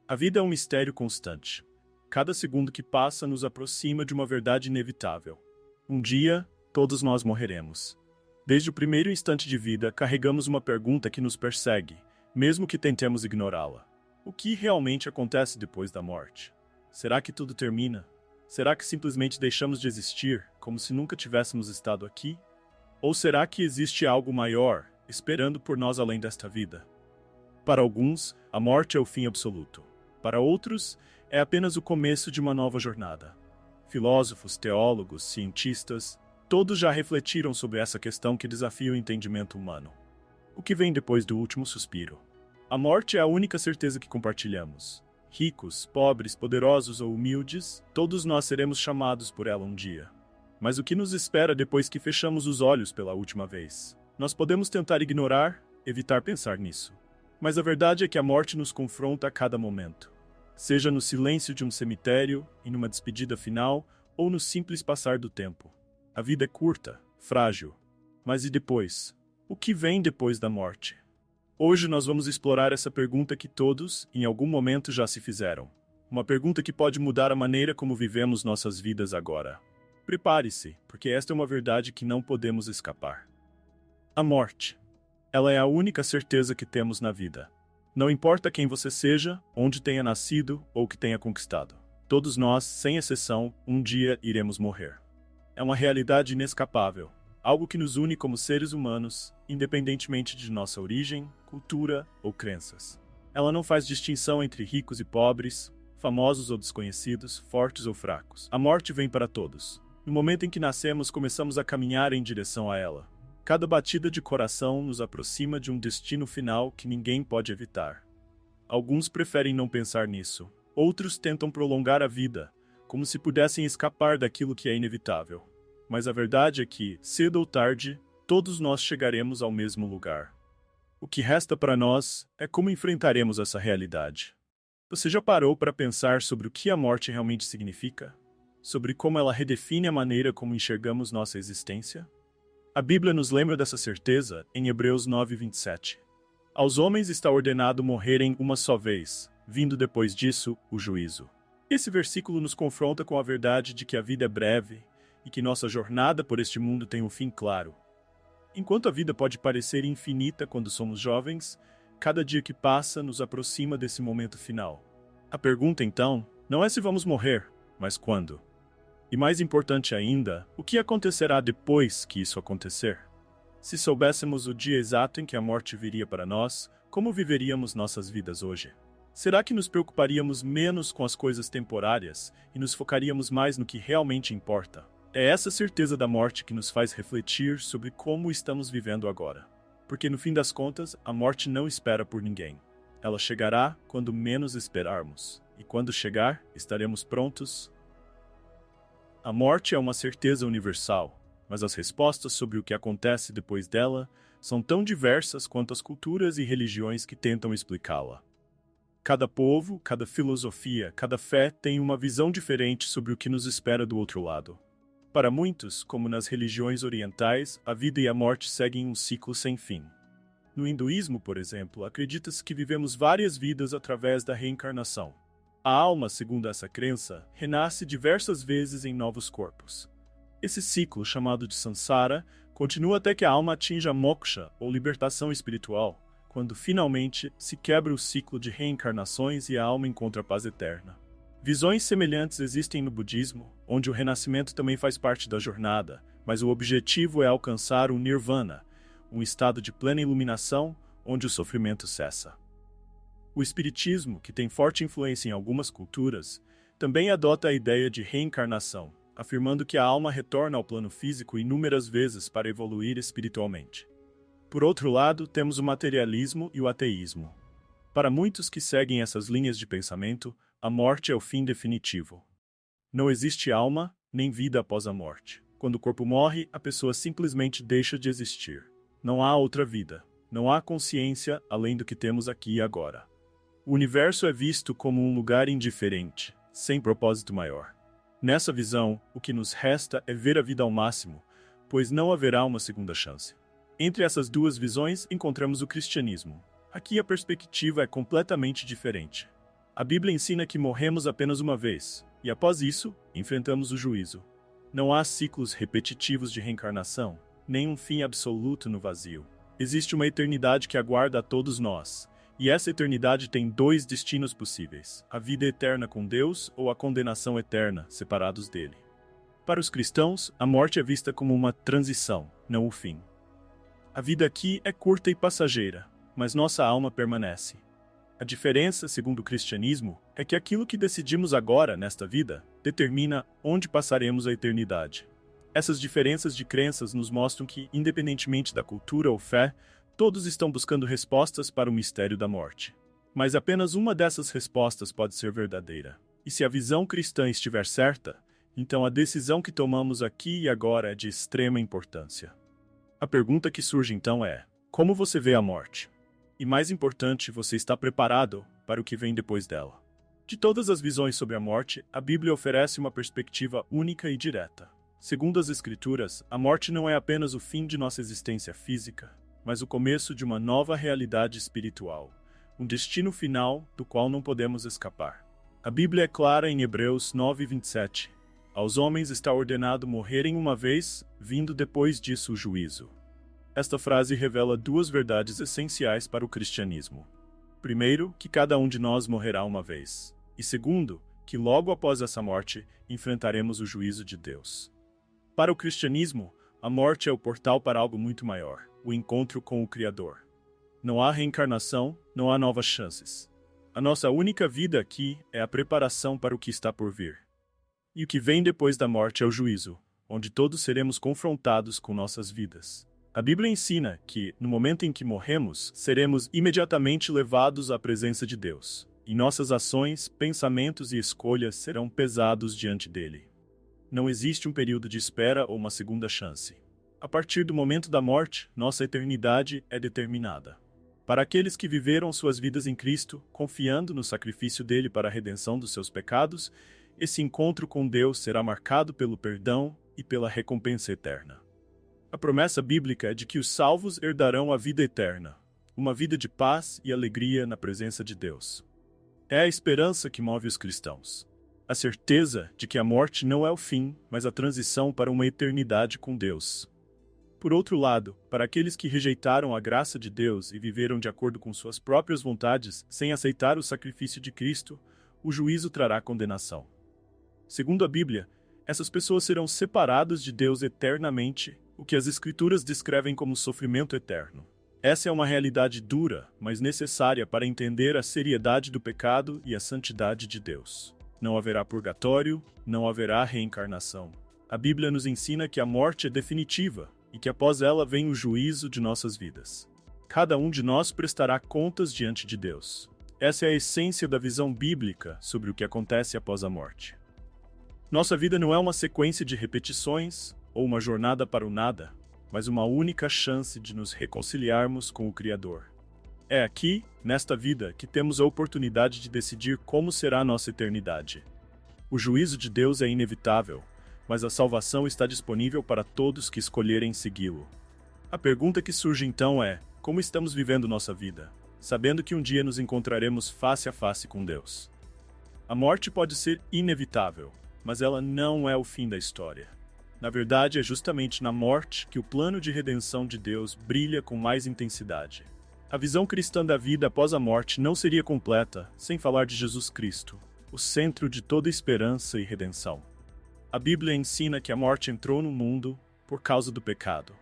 A vida é um mistério constante. Cada segundo que passa nos aproxima de uma verdade inevitável. Um dia, todos nós morreremos. Desde o primeiro instante de vida, carregamos uma pergunta que nos persegue, mesmo que tentemos ignorá-la. O que realmente acontece depois da morte? Será que tudo termina? Será que simplesmente deixamos de existir, como se nunca tivéssemos estado aqui? Ou será que existe algo maior, esperando por nós além desta vida? Para alguns, a morte é o fim absoluto. Para outros, é apenas o começo de uma nova jornada. Filósofos, teólogos, cientistas, todos já refletiram sobre essa questão que desafia o entendimento humano. O que vem depois do último suspiro? A morte é a única certeza que compartilhamos. Ricos, pobres, poderosos ou humildes, todos nós seremos chamados por ela um dia. Mas o que nos espera depois que fechamos os olhos pela última vez? Nós podemos tentar ignorar, evitar pensar nisso. Mas a verdade é que a morte nos confronta a cada momento. Seja no silêncio de um cemitério, em uma despedida final, ou no simples passar do tempo. A vida é curta, frágil. Mas e depois? O que vem depois da morte? Hoje nós vamos explorar essa pergunta que todos, em algum momento, já se fizeram. Uma pergunta que pode mudar a maneira como vivemos nossas vidas agora. Prepare-se, porque esta é uma verdade que não podemos escapar. A morte. Ela é a única certeza que temos na vida. Não importa quem você seja, onde tenha nascido ou o que tenha conquistado. Todos nós, sem exceção, um dia iremos morrer. É uma realidade inescapável, algo que nos une como seres humanos, independentemente de nossa origem, cultura ou crenças. Ela não faz distinção entre ricos e pobres, famosos ou desconhecidos, fortes ou fracos. A morte vem para todos. No momento em que nascemos, começamos a caminhar em direção a ela. Cada batida de coração nos aproxima de um destino final que ninguém pode evitar. Alguns preferem não pensar nisso. Outros tentam prolongar a vida, como se pudessem escapar daquilo que é inevitável. Mas a verdade é que, cedo ou tarde, todos nós chegaremos ao mesmo lugar. O que resta para nós é como enfrentaremos essa realidade. Você já parou para pensar sobre o que a morte realmente significa? Sobre como ela redefine a maneira como enxergamos nossa existência? A Bíblia nos lembra dessa certeza em Hebreus 9:27. Aos homens está ordenado morrerem uma só vez, vindo depois disso o juízo. Esse versículo nos confronta com a verdade de que a vida é breve e que nossa jornada por este mundo tem um fim claro. Enquanto a vida pode parecer infinita quando somos jovens, cada dia que passa nos aproxima desse momento final. A pergunta, então, não é se vamos morrer, mas quando. E mais importante ainda, o que acontecerá depois que isso acontecer? Se soubéssemos o dia exato em que a morte viria para nós, como viveríamos nossas vidas hoje? Será que nos preocuparíamos menos com as coisas temporárias e nos focaríamos mais no que realmente importa? É essa certeza da morte que nos faz refletir sobre como estamos vivendo agora. Porque no fim das contas, a morte não espera por ninguém. Ela chegará quando menos esperarmos. E quando chegar, estaremos prontos. A morte é uma certeza universal, mas as respostas sobre o que acontece depois dela são tão diversas quanto as culturas e religiões que tentam explicá-la. Cada povo, cada filosofia, cada fé tem uma visão diferente sobre o que nos espera do outro lado. Para muitos, como nas religiões orientais, a vida e a morte seguem um ciclo sem fim. No hinduísmo, por exemplo, acredita-se que vivemos várias vidas através da reencarnação. A alma, segundo essa crença, renasce diversas vezes em novos corpos. Esse ciclo, chamado de samsara, continua até que a alma atinja moksha, ou libertação espiritual, quando finalmente se quebra o ciclo de reencarnações e a alma encontra a paz eterna. Visões semelhantes existem no budismo, onde o renascimento também faz parte da jornada, mas o objetivo é alcançar o nirvana, um estado de plena iluminação onde o sofrimento cessa. O espiritismo, que tem forte influência em algumas culturas, também adota a ideia de reencarnação, afirmando que a alma retorna ao plano físico inúmeras vezes para evoluir espiritualmente. Por outro lado, temos o materialismo e o ateísmo. Para muitos que seguem essas linhas de pensamento, a morte é o fim definitivo. Não existe alma, nem vida após a morte. Quando o corpo morre, a pessoa simplesmente deixa de existir. Não há outra vida. Não há consciência além do que temos aqui e agora. O universo é visto como um lugar indiferente, sem propósito maior. Nessa visão, o que nos resta é ver a vida ao máximo, pois não haverá uma segunda chance. Entre essas duas visões, encontramos o cristianismo. Aqui a perspectiva é completamente diferente. A Bíblia ensina que morremos apenas uma vez, e após isso, enfrentamos o juízo. Não há ciclos repetitivos de reencarnação, nem um fim absoluto no vazio. Existe uma eternidade que aguarda a todos nós, e essa eternidade tem dois destinos possíveis: a vida eterna com Deus ou a condenação eterna, separados dele. Para os cristãos, a morte é vista como uma transição, não o fim. A vida aqui é curta e passageira, mas nossa alma permanece. A diferença, segundo o cristianismo, é que aquilo que decidimos agora, nesta vida, determina onde passaremos a eternidade. Essas diferenças de crenças nos mostram que, independentemente da cultura ou fé, todos estão buscando respostas para o mistério da morte. Mas apenas uma dessas respostas pode ser verdadeira. E se a visão cristã estiver certa, então a decisão que tomamos aqui e agora é de extrema importância. A pergunta que surge então é: como você vê a morte? E mais importante, você está preparado para o que vem depois dela? De todas as visões sobre a morte, a Bíblia oferece uma perspectiva única e direta. Segundo as Escrituras, a morte não é apenas o fim de nossa existência física, mas o começo de uma nova realidade espiritual, um destino final do qual não podemos escapar. A Bíblia é clara em Hebreus 9:27. Aos homens está ordenado morrerem uma vez, vindo depois disso o juízo. Esta frase revela duas verdades essenciais para o cristianismo. Primeiro, que cada um de nós morrerá uma vez. E segundo, que logo após essa morte, enfrentaremos o juízo de Deus. Para o cristianismo, a morte é o portal para algo muito maior, o encontro com o Criador. Não há reencarnação, não há novas chances. A nossa única vida aqui é a preparação para o que está por vir. E o que vem depois da morte é o juízo, onde todos seremos confrontados com nossas vidas. A Bíblia ensina que, no momento em que morremos, seremos imediatamente levados à presença de Deus, e nossas ações, pensamentos e escolhas serão pesados diante dele. Não existe um período de espera ou uma segunda chance. A partir do momento da morte, nossa eternidade é determinada. Para aqueles que viveram suas vidas em Cristo, confiando no sacrifício dele para a redenção dos seus pecados, esse encontro com Deus será marcado pelo perdão e pela recompensa eterna. A promessa bíblica é de que os salvos herdarão a vida eterna, uma vida de paz e alegria na presença de Deus. É a esperança que move os cristãos. A certeza de que a morte não é o fim, mas a transição para uma eternidade com Deus. Por outro lado, para aqueles que rejeitaram a graça de Deus e viveram de acordo com suas próprias vontades, sem aceitar o sacrifício de Cristo, o juízo trará condenação. Segundo a Bíblia, essas pessoas serão separadas de Deus eternamente, o que as Escrituras descrevem como sofrimento eterno. Essa é uma realidade dura, mas necessária para entender a seriedade do pecado e a santidade de Deus. Não haverá purgatório, não haverá reencarnação. A Bíblia nos ensina que a morte é definitiva e que após ela vem o juízo de nossas vidas. Cada um de nós prestará contas diante de Deus. Essa é a essência da visão bíblica sobre o que acontece após a morte. Nossa vida não é uma sequência de repetições ou uma jornada para o nada, mas uma única chance de nos reconciliarmos com o Criador. É aqui, nesta vida, que temos a oportunidade de decidir como será a nossa eternidade. O juízo de Deus é inevitável, mas a salvação está disponível para todos que escolherem segui-lo. A pergunta que surge então é: como estamos vivendo nossa vida, sabendo que um dia nos encontraremos face a face com Deus? A morte pode ser inevitável, mas ela não é o fim da história. Na verdade, é justamente na morte que o plano de redenção de Deus brilha com mais intensidade. A visão cristã da vida após a morte não seria completa sem falar de Jesus Cristo, o centro de toda esperança e redenção. A Bíblia ensina que a morte entrou no mundo por causa do pecado.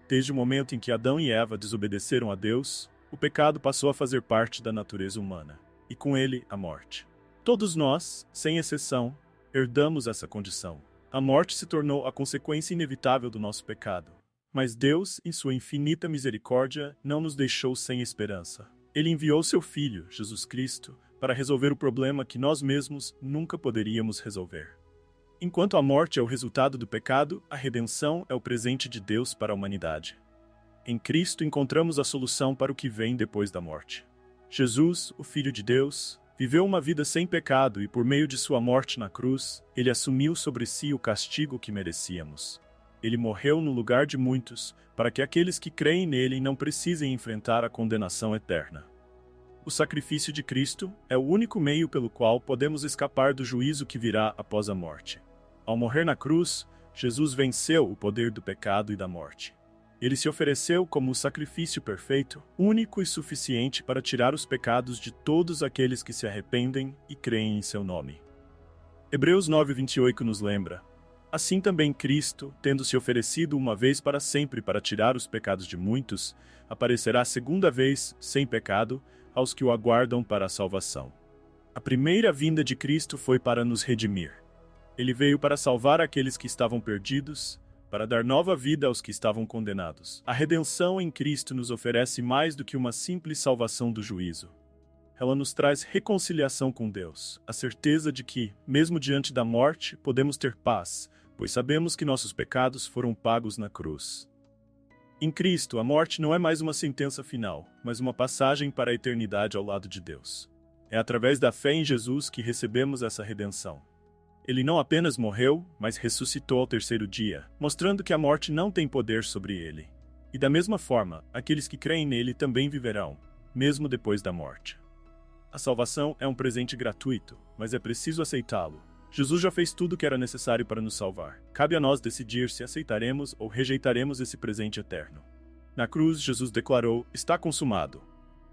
Desde o momento em que Adão e Eva desobedeceram a Deus, o pecado passou a fazer parte da natureza humana, e com ele a morte. Todos nós, sem exceção, herdamos essa condição. A morte se tornou a consequência inevitável do nosso pecado. Mas Deus, em sua infinita misericórdia, não nos deixou sem esperança. Ele enviou seu Filho, Jesus Cristo, para resolver o problema que nós mesmos nunca poderíamos resolver. Enquanto a morte é o resultado do pecado, a redenção é o presente de Deus para a humanidade. Em Cristo encontramos a solução para o que vem depois da morte. Jesus, o Filho de Deus, viveu uma vida sem pecado e por meio de sua morte na cruz, ele assumiu sobre si o castigo que merecíamos. Ele morreu no lugar de muitos, para que aqueles que creem nele não precisem enfrentar a condenação eterna. O sacrifício de Cristo é o único meio pelo qual podemos escapar do juízo que virá após a morte. Ao morrer na cruz, Jesus venceu o poder do pecado e da morte. Ele se ofereceu como o sacrifício perfeito, único e suficiente para tirar os pecados de todos aqueles que se arrependem e creem em seu nome. Hebreus 9:28 nos lembra: assim também Cristo, tendo se oferecido uma vez para sempre para tirar os pecados de muitos, aparecerá segunda vez, sem pecado, aos que o aguardam para a salvação. A primeira vinda de Cristo foi para nos redimir. Ele veio para salvar aqueles que estavam perdidos, para dar nova vida aos que estavam condenados. A redenção em Cristo nos oferece mais do que uma simples salvação do juízo. Ela nos traz reconciliação com Deus, a certeza de que, mesmo diante da morte, podemos ter paz, pois sabemos que nossos pecados foram pagos na cruz. Em Cristo, a morte não é mais uma sentença final, mas uma passagem para a eternidade ao lado de Deus. É através da fé em Jesus que recebemos essa redenção. Ele não apenas morreu, mas ressuscitou ao terceiro dia, mostrando que a morte não tem poder sobre ele. E da mesma forma, aqueles que creem nele também viverão, mesmo depois da morte. A salvação é um presente gratuito, mas é preciso aceitá-lo. Jesus já fez tudo o que era necessário para nos salvar. Cabe a nós decidir se aceitaremos ou rejeitaremos esse presente eterno. Na cruz, Jesus declarou: está consumado.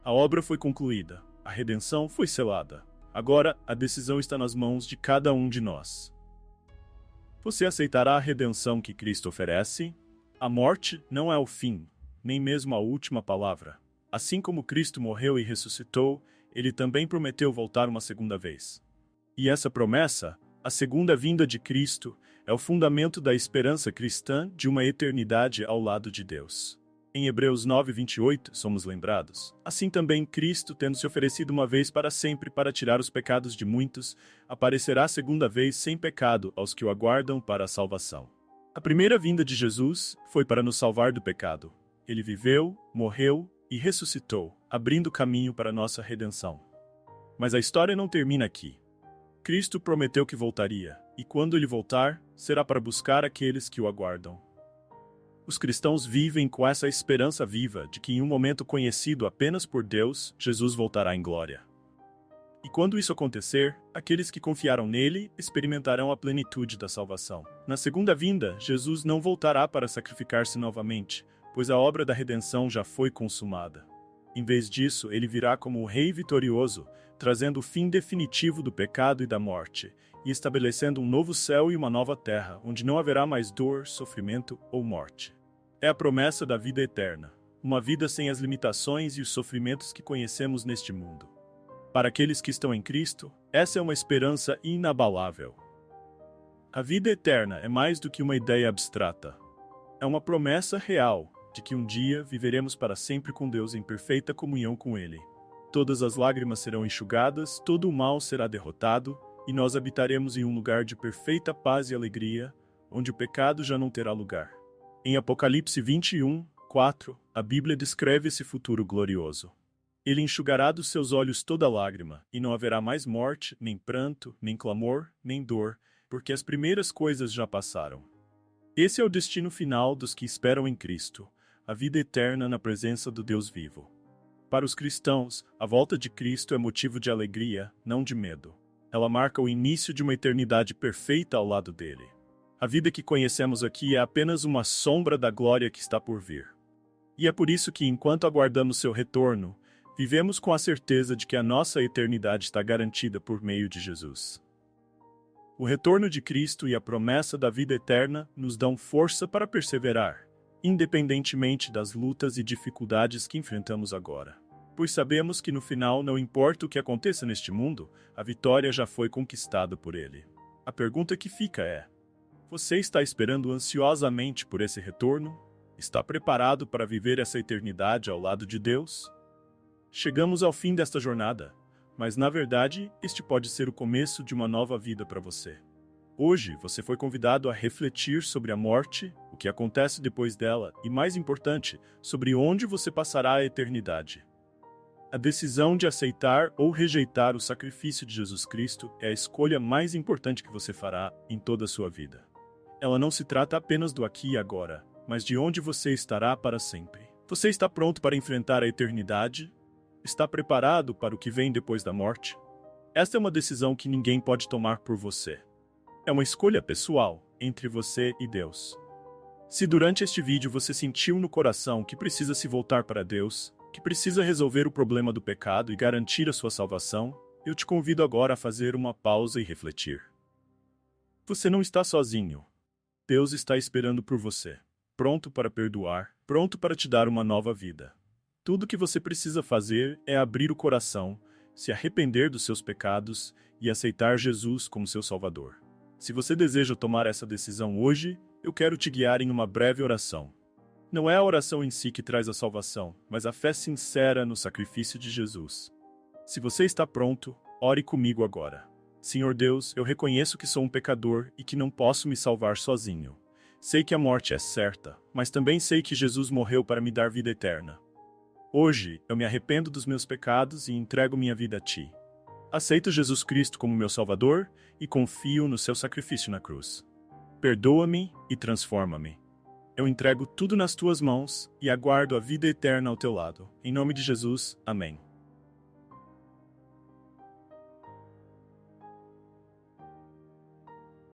A obra foi concluída. A redenção foi selada. Agora, a decisão está nas mãos de cada um de nós. Você aceitará a redenção que Cristo oferece? A morte não é o fim, nem mesmo a última palavra. Assim como Cristo morreu e ressuscitou, ele também prometeu voltar uma segunda vez. E essa promessa, a segunda vinda de Cristo, é o fundamento da esperança cristã de uma eternidade ao lado de Deus. Em Hebreus 9:28, somos lembrados: assim também Cristo, tendo se oferecido uma vez para sempre para tirar os pecados de muitos, aparecerá segunda vez sem pecado aos que o aguardam para a salvação. A primeira vinda de Jesus foi para nos salvar do pecado. Ele viveu, morreu e ressuscitou, abrindo caminho para nossa redenção. Mas a história não termina aqui. Cristo prometeu que voltaria, e quando ele voltar, será para buscar aqueles que o aguardam. Os cristãos vivem com essa esperança viva de que em um momento conhecido apenas por Deus, Jesus voltará em glória. E quando isso acontecer, aqueles que confiaram nele experimentarão a plenitude da salvação. Na segunda vinda, Jesus não voltará para sacrificar-se novamente, pois a obra da redenção já foi consumada. Em vez disso, ele virá como o Rei vitorioso, trazendo o fim definitivo do pecado e da morte, e estabelecendo um novo céu e uma nova terra, onde não haverá mais dor, sofrimento ou morte. É a promessa da vida eterna, uma vida sem as limitações e os sofrimentos que conhecemos neste mundo. Para aqueles que estão em Cristo, essa é uma esperança inabalável. A vida eterna é mais do que uma ideia abstrata. É uma promessa real de que um dia viveremos para sempre com Deus em perfeita comunhão com Ele. Todas as lágrimas serão enxugadas, todo o mal será derrotado, e nós habitaremos em um lugar de perfeita paz e alegria, onde o pecado já não terá lugar. Em Apocalipse 21:4, a Bíblia descreve esse futuro glorioso. Ele enxugará dos seus olhos toda lágrima, e não haverá mais morte, nem pranto, nem clamor, nem dor, porque as primeiras coisas já passaram. Esse é o destino final dos que esperam em Cristo, a vida eterna na presença do Deus vivo. Para os cristãos, a volta de Cristo é motivo de alegria, não de medo. Ela marca o início de uma eternidade perfeita ao lado dele. A vida que conhecemos aqui é apenas uma sombra da glória que está por vir. E é por isso que, enquanto aguardamos seu retorno, vivemos com a certeza de que a nossa eternidade está garantida por meio de Jesus. O retorno de Cristo e a promessa da vida eterna nos dão força para perseverar, independentemente das lutas e dificuldades que enfrentamos agora. Pois sabemos que no final, não importa o que aconteça neste mundo, a vitória já foi conquistada por Ele. A pergunta que fica é: você está esperando ansiosamente por esse retorno? Está preparado para viver essa eternidade ao lado de Deus? Chegamos ao fim desta jornada, mas na verdade, este pode ser o começo de uma nova vida para você. Hoje, você foi convidado a refletir sobre a morte, o que acontece depois dela e, mais importante, sobre onde você passará a eternidade. A decisão de aceitar ou rejeitar o sacrifício de Jesus Cristo é a escolha mais importante que você fará em toda a sua vida. Ela não se trata apenas do aqui e agora, mas de onde você estará para sempre. Você está pronto para enfrentar a eternidade? Está preparado para o que vem depois da morte? Esta é uma decisão que ninguém pode tomar por você. É uma escolha pessoal entre você e Deus. Se durante este vídeo você sentiu no coração que precisa se voltar para Deus, que precisa resolver o problema do pecado e garantir a sua salvação, eu te convido agora a fazer uma pausa e refletir. Você não está sozinho. Deus está esperando por você, pronto para perdoar, pronto para te dar uma nova vida. Tudo o que você precisa fazer é abrir o coração, se arrepender dos seus pecados e aceitar Jesus como seu Salvador. Se você deseja tomar essa decisão hoje, eu quero te guiar em uma breve oração. Não é a oração em si que traz a salvação, mas a fé sincera no sacrifício de Jesus. Se você está pronto, ore comigo agora. Senhor Deus, eu reconheço que sou um pecador e que não posso me salvar sozinho. Sei que a morte é certa, mas também sei que Jesus morreu para me dar vida eterna. Hoje, eu me arrependo dos meus pecados e entrego minha vida a Ti. Aceito Jesus Cristo como meu Salvador e confio no seu sacrifício na cruz. Perdoa-me e transforma-me. Eu entrego tudo nas Tuas mãos e aguardo a vida eterna ao Teu lado. Em nome de Jesus, amém.